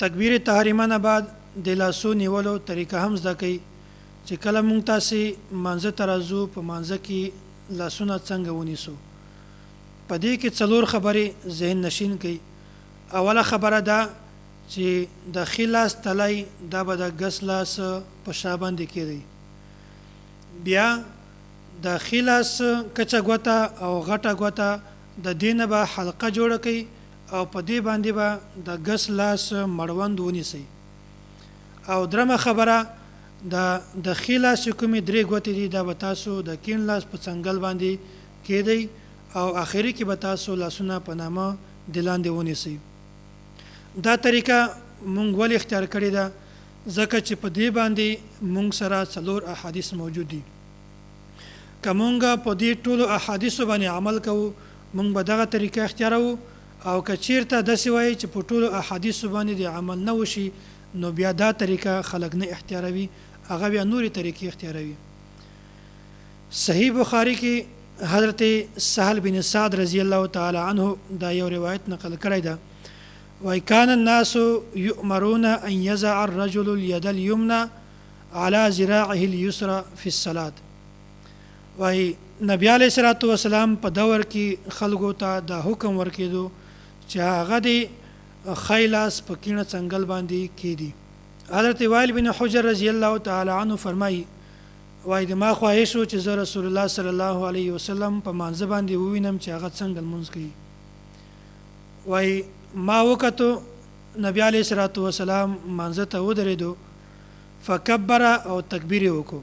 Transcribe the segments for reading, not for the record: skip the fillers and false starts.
تکبیر تحریمه نه بعد د لاسو نیولو طریقه هم زده کوي چې کله مونږ تاسې مانځه ته راځو په مانځه کې لاسونه څنګه ونیسو. په دې کې څلور خبرې ذهن نشین کوي. اوله خبره ده چې د ښي لاس تلی دا به د ګس لاس په شا باندې کېدی، بیا د ښي لاس کچه ګوته او غټه ګوته د دې نه به حلقه جوړه کوي او په دې باندې به د ګس لاس مړوند ونیسئ. او درمه خبره د ښي لاس چې کومې درې ګوتې دي دا به تاسو د کیڼ لاس په څنګل باندې کېدئ او آخري کې به تاسو لاسونه په نامه د لاندې ونیسئ. دا طریقه مونږ ولې اختیار کړې ده؟ ځکه چې په دې باندې مونږ سره څلور احادیث موجود دي. که مونږ په دې ټولو احادیثو باندې عمل کوو مونږ به دغه طریقه اختیاروو، او که چیرته داسې وایي چې په ټولو احادیثو باندې د عمل نه وشي نو بیا دا طریقه خلک نه اختیاروي، هغه بیا نورې طریقې اختیاروي. صحیح بخاری کې حضرت سهل بن سعد رضی الله تعالی عنه دا یو روایت نقل کړی ده، وای کان الناس یؤمرون ان یضع الرجل الید الیمنى على ذراعه اليسرى فی الصلاة. وای نبی علیه الصلاة والسلام په دور کې خلکو ته دا حکم ورکېدو چې هغه د ښی لاس په کیڼه څنګل باندې کېدي. حضرت وائل بن حجر رضی الله تعالی عنه فرمایي، وای د ما خواهش و چې زه رسول الله صلی الله علیه وسلم په مانځه باندې ووینم چې هغه څنګه لمونځ کوي. وای ما وکتو نبی علیه الصلاة والسلام مانځه ته ودرېدو، فکبر او تکبیر یې وکړو،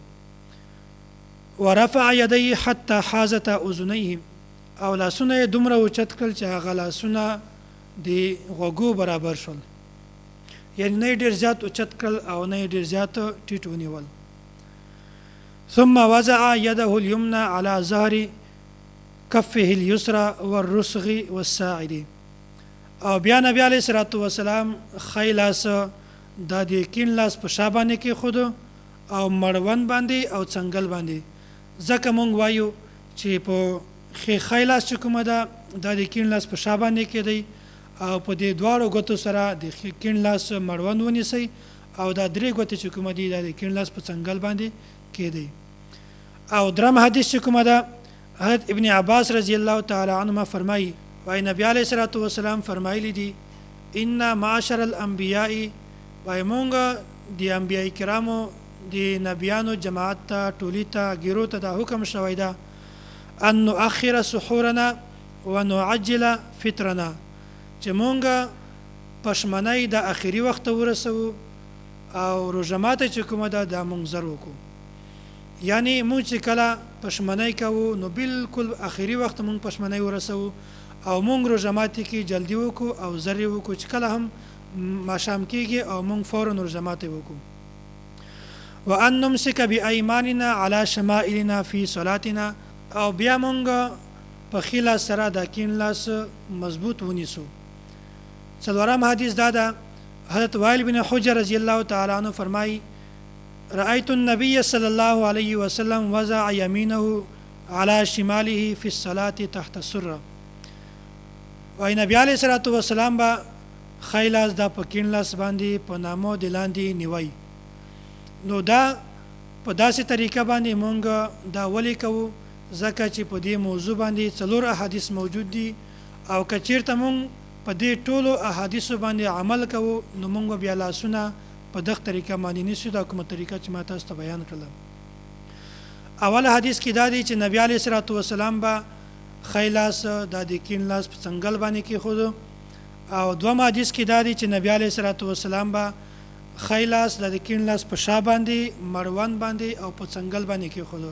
ورفع یدیه حتی حازت اذنیه، او لاسونه یې دومره اوچت کړل چې هغه لاسونه د غوږو برابر شول، یعنی نه یې ډېر زیات اوچت کړل او نه یې ډېر زیات ټیټ ونیول. ثم وضع یده الیمنى على ظهر کفه اليسرى والرسغ والساعد. او بیا نبی علیه الصلاة والسلام ښی لاس دا د کیڼ لاس په شا باندې کېښود او مړوند باندې او څنګل باندې. ځکه مونږ وایو چې په ښی لاس چې کومه ده دا د کیڼ لاس په شا باندې کېدی، او په دې دواړو ګوتو سره د کیڼ لاس مړوند ونیسئ، او دا درې ګوتې چې کومه دي دا د کیڼ لاس په څنګل باندې کېدی. او درم حدیث چې کومه ده حضرت ابن عباس رضی الله تعالی عنهما فرمایي، وای نبی علیه الصلاة والسلام فرمایلی دي ان معاشر الانبیاء، وای مونږ د انبیاء کرامو د نبیانو جماعت ته ټولي ته ګیرو ته دا حکم شوی ده ان نؤخر سحورنا ونعجل فطرنا، چې مونږ پشمنۍ د اخري وخت ورسوو او روژه ماته چې کومه ده دا مونږ زر وکړو. یعنی مونږ چې کله پشمنۍ کوو نو بالکل اخري وخت مونږ پشمنۍ ورسوو او مونږ روژه ماتې کې جلدي وکړو او زر یې وکړو، چې کله هم ماښام کېږي او مونږ فورا روژه ماتې وکړو. وان نمسک بایماننا علی شمائلنا فی صلاتنا، او بیا مونږ په ښي لاس سره د کیڼ لاس مضبوط ونیسو. څلورم حدیث دا ده، حضرت وائل بن حجر رضی الله تعالی عنه فرمایي رأیت النبی صلی الله علیه وسلم وضع یمینه علی شماله فی الصلاة تحت السره. وای نبی علیه الصلاة والسلام به ښی لاس دا په کیڼ لاس باندې په نامو د لاندې نیوی. نو دا په داسې طریقه باندې مونږ دا ولې کوو؟ ځکه چې په دې موضوع باندې څلور احادیث موجود دي، او که چیرته مونږ په دې ټولو احادیثو باندې عمل کوو نو مونږ بیا لاسونه په دغه طریقه باندې نیسو، دا کومه طریقه چې ما تاسو ته بیان کړله. اول حدیث کې دا دی چې نبی علیه الصلاة والسلام به ښی لاس دا د کیڼ لاس په څنګل باندې کېښود، او دوم حدیث کې دا دی چې نبی علیه الصلاة والسلام به ښی لاس د کیڼ لاس په شا باندې مړوند باندې او په څنګل باندې کېښود.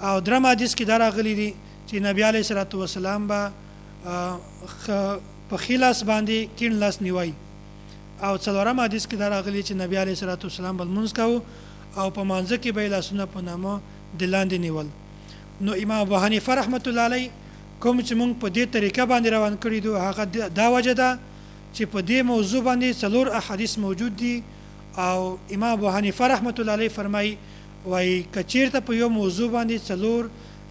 او درم حدیث کې دا راغلی دی چې نبی علیه الصلاة والسلام به په ښي لاس باندې کیڼ لاس نیوی. او څلورم حدیث کې دا راغلی چې نبی علیه الصلاة والسلام به لمونځ کوو او په مانځه کې به یې لاسونه په نامه د لاندې نیول. نو امام ابو حنیفه رحمت الله علیه کوم چې مونږ په دې طریقه باندې روان کړي دو هغه دا وجه ده چې په دې موضوع باندې څلور احادیث موجود دي، او امام ابو حنیفه رحمت الله علیه فرمایي وای که چیرته په یو موضوع باندې څلور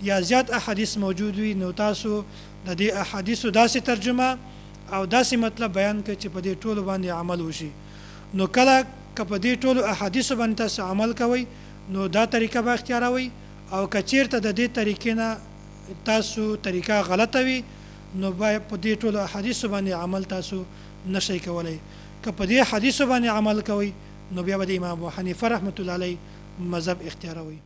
یا زیات احادیث موجود وي نو تاسو د دې احادیثو داسې ترجمه او داسې مطلب بیان کړي چې په دې ټولو باندې عمل وشي. نو کله که په دې ټولو احادیثو باندې تاسو عمل کوئ نو دا طریقه به اختیاروئ او که چیرته د دې طریقې نه تاسو طریقه غلطه وي نو باید په دې ټولو احادیثو باندې عمل تاسو نشئ کولی که په دې حدیثو باندې عمل کوئ نو بیا به د امام ابو حنیفه رحمت الله علیه مذهب اختیاروئ